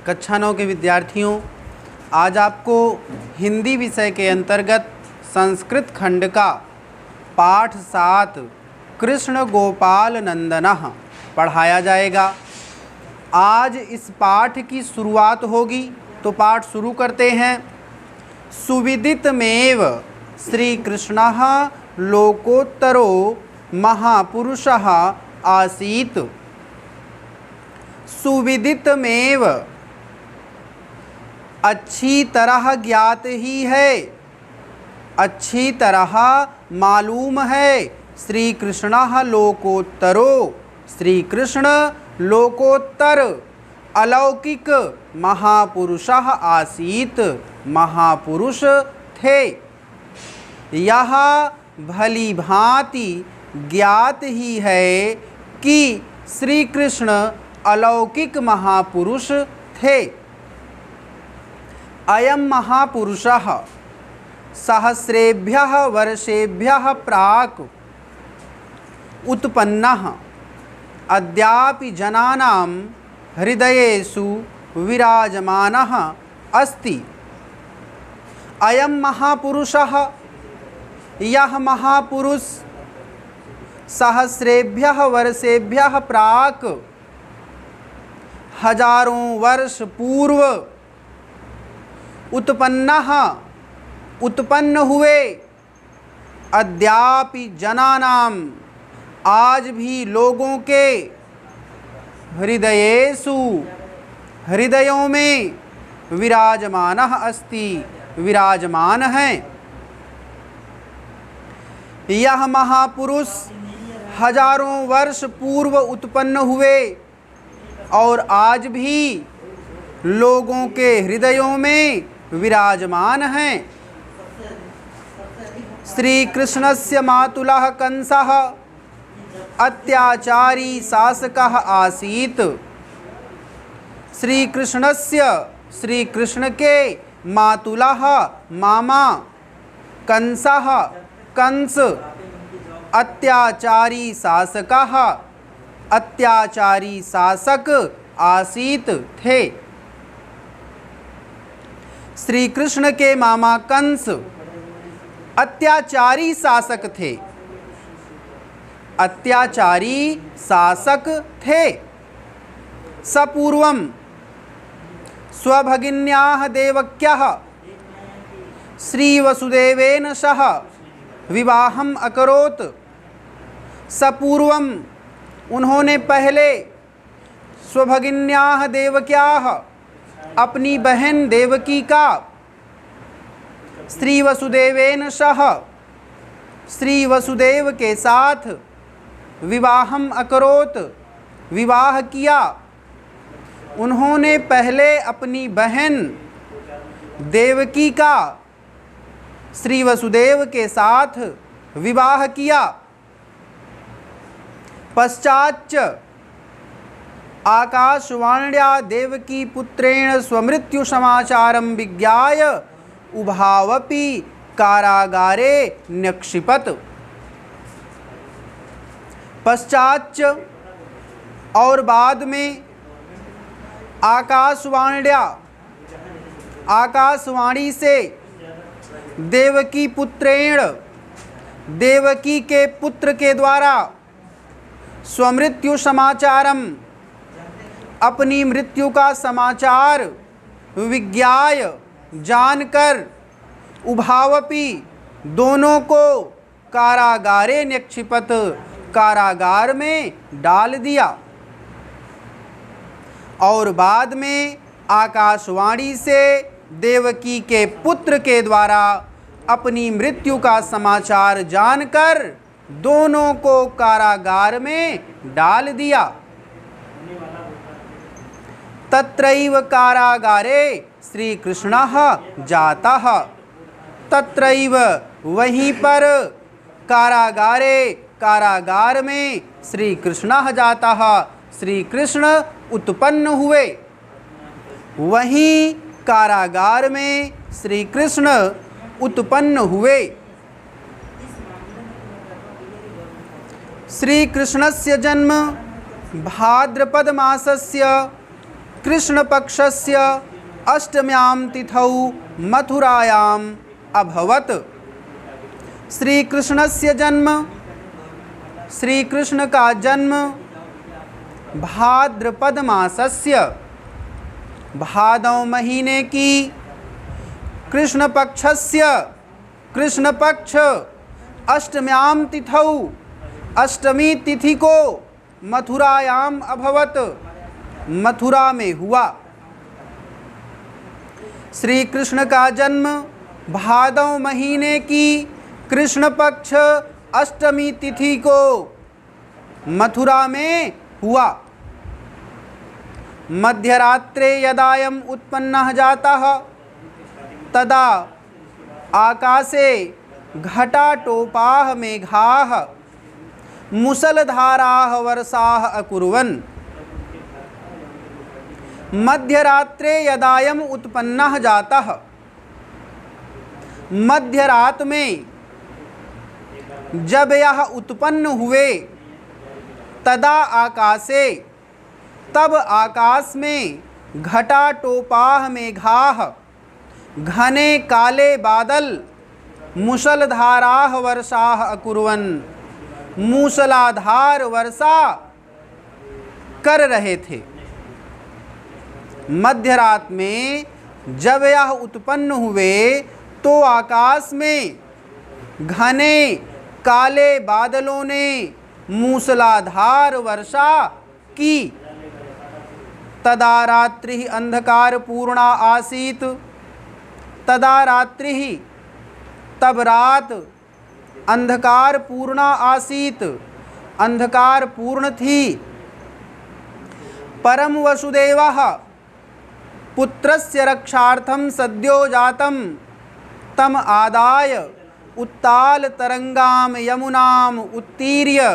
कक्षा 9 के विद्यार्थियों, आज आपको हिंदी विषय के अंतर्गत संस्कृत खंड का पाठ 7 कृष्ण गोपाल नंदनः पढ़ाया जाएगा। आज इस पाठ की शुरुआत होगी, तो पाठ शुरू करते हैं। सुविदितमेव श्री कृष्णः लोकोत्तरो महापुरुषः आसीत्। सुविदितमेव अच्छी तरह ज्ञात ही है, अच्छी तरह मालूम है। श्री कृष्णः लोकोत्तरो, श्री कृष्ण लोकोत्तर अलौकिक महापुरुषः आसीत, महापुरुष थे। यह भली भांति ज्ञात ही है कि श्री कृष्ण अलौकिक महापुरुष थे। अयं महापुरुषः सहस्रेभ्यः वर्षेभ्यः प्राक् उत्पन्नः अद्यापि जनानां हृदयेषु विराजमानः अस्ति। अयं महापुरुषः, यह महापुरुष सहस्रेभ्यः वर्षेभ्यः प्राक् हजारों वर्ष पूर्व उत्पन्न हुए। अद्यापि जनानाम, आज भी लोगों के हृदयेषु, हृदयों में विराजमानः अस्ति, विराजमान है। यह महापुरुष हजारों वर्ष पूर्व उत्पन्न हुए और आज भी लोगों के हृदयों में विराजमान हैं। श्री कृष्णस्य मातुलः कंसः अत्याचारी शासकः आसीत्। श्री कृष्णस्य, श्री कृष्ण के मातुलः मामा कंसः, कंस अत्याचारी शासकः, अत्याचारी शासक आसीत थे। श्री कृष्ण के मामा कंस अत्याचारी शासक थे, अत्याचारी शासक थे। सपूर्वं स्वभगिन्याः देवक्याः श्रीवसुदेवेन सह विवाहम् अकरोत्। सपूर्वं, उन्होंने पहले स्वभगिन्याः देवक्याः, अपनी बहन देवकी का श्री वसुदेवेन सह, श्री वसुदेव के साथ विवाहम् अकरोत्, विवाह किया। उन्होंने पहले अपनी बहन देवकी का श्री वसुदेव के साथ विवाह किया। पश्चाच्च आकाशवाण्या देवकी पुत्रेण स्वमृत्यु समाचारं विज्ञाय उभावपि कारागारे न्यक्षिपत्। पश्चाच्च, और बाद में, आकाशवाण्या, आकाशवाणी से, देवकी पुत्रेण, देवकी के पुत्र के द्वारा, स्वमृत्यु समाचारम, अपनी मृत्यु का समाचार, विज्ञाय, जानकर, उभावपि, दोनों को, कारागारे निक्षिपत, कारागार में डाल दिया। और बाद में आकाशवाणी से देवकी के पुत्र के द्वारा अपनी मृत्यु का समाचार जानकर दोनों को कारागार में डाल दिया। तत्रैव कारागारे श्री कृष्णः जातः। तत्रैव, वहीं पर, कारागारे, कारागार में, श्री कृष्णः जातः, श्री कृष्ण उत्पन्न हुए। वहीं कारागार में श्री कृष्ण उत्पन्न हुए। श्री कृष्णस्य जन्म भाद्रपद मासस्य कृष्णपक्षस्य अष्टम्यां तिथौ मथुरायाम् अभवत्। श्री कृष्णस्य जन्म, श्री कृष्ण का जन्म भाद्रपद मासस्य भादौ महीने की कृष्णपक्षस्य कृष्णपक्ष अष्टम्यां तिथौ अष्टमी तिथि को मथुरायाम अभवत, मथुरा में हुआ। श्री कृष्ण का जन्म भादौ महीने की कृष्ण पक्ष अष्टमी तिथि को मथुरा में हुआ। मध्यरात्रे यदायम उत्पन्नः जातः तदा आकाशे घटाटोपाः मेघाः मुसलधाराः वर्षाः अकुर्वन्। मध्यरात्रे यदायम उत्पन्नः जातः, मध्यरात में जब यह उत्पन्न हुए, तदा आकाशे तब आकाश में घटाटोपाः मेघाः घने काले बादल मुसलधाराः वर्षाः अकुर्वन् मूसलाधार वर्षा कर रहे थे। मध्यरात में जब यह उत्पन्न हुए तो आकाश में घने काले बादलों ने मूसलाधार वर्षा की। तदा रात्रि अंधकार पूर्णा आसीत, तदा रात्रि तब रात अंधकार पूर्णा आसीत, अंधकार पूर्ण थी। परम वसुदेवः पुत्रस्य रक्षार्थं सद्यो जातं तम आदाय उत्ताल तरंगाम यमुनाम उत्तीर्य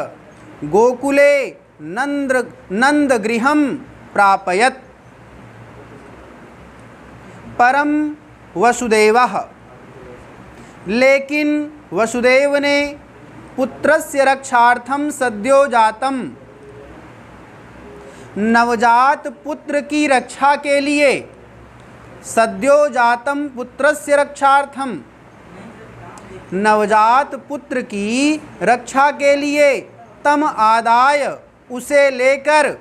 गोकुले नंदगृहं प्रापयत्। परम वसुदेवः, लेकिन वसुदेव ने पुत्रस्य रक्षार्थम सद्यो जातम, नवजात पुत्र की रक्षा के लिए, सद्यो जातम पुत्रस्य रक्षार्थम, नवजात पुत्र की रक्षा के लिए, तम आदाय उसे लेकर,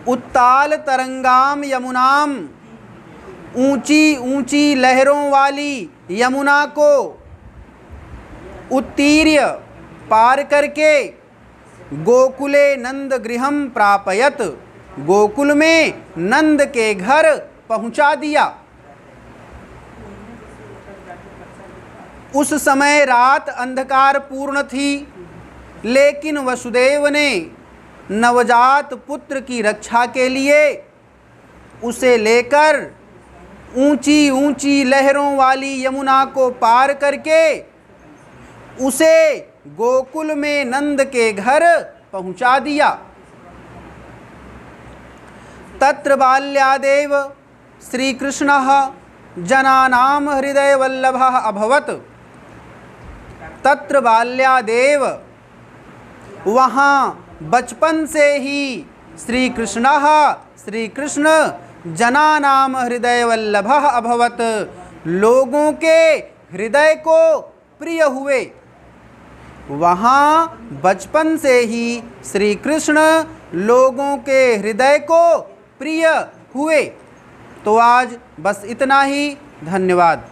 उत्ताल तरंगाम यमुनाम ऊंची ऊंची लहरों वाली यमुना को, उत्तीर्य पार करके, गोकुले नंद गृहम प्रापयत गोकुल में नंद के घर पहुंचा दिया। उस समय रात अंधकार पूर्ण थी, लेकिन वसुदेव ने नवजात पुत्र की रक्षा के लिए उसे लेकर ऊंची ऊंची लहरों वाली यमुना को पार करके उसे गोकुल में नंद के घर पहुंचा दिया। तत्र बाल्यादेव श्री कृष्णः जनानां हृदय वल्लभः अभवत्। तत्र बाल्यादेव, वहाँ बचपन से ही श्री कृष्ण जनानाम हृदय वल्लभः अभवत्, लोगों के हृदय को प्रिय हुए। वहाँ बचपन से ही श्री कृष्ण लोगों के हृदय को प्रिय हुए। तो आज बस इतना ही। धन्यवाद।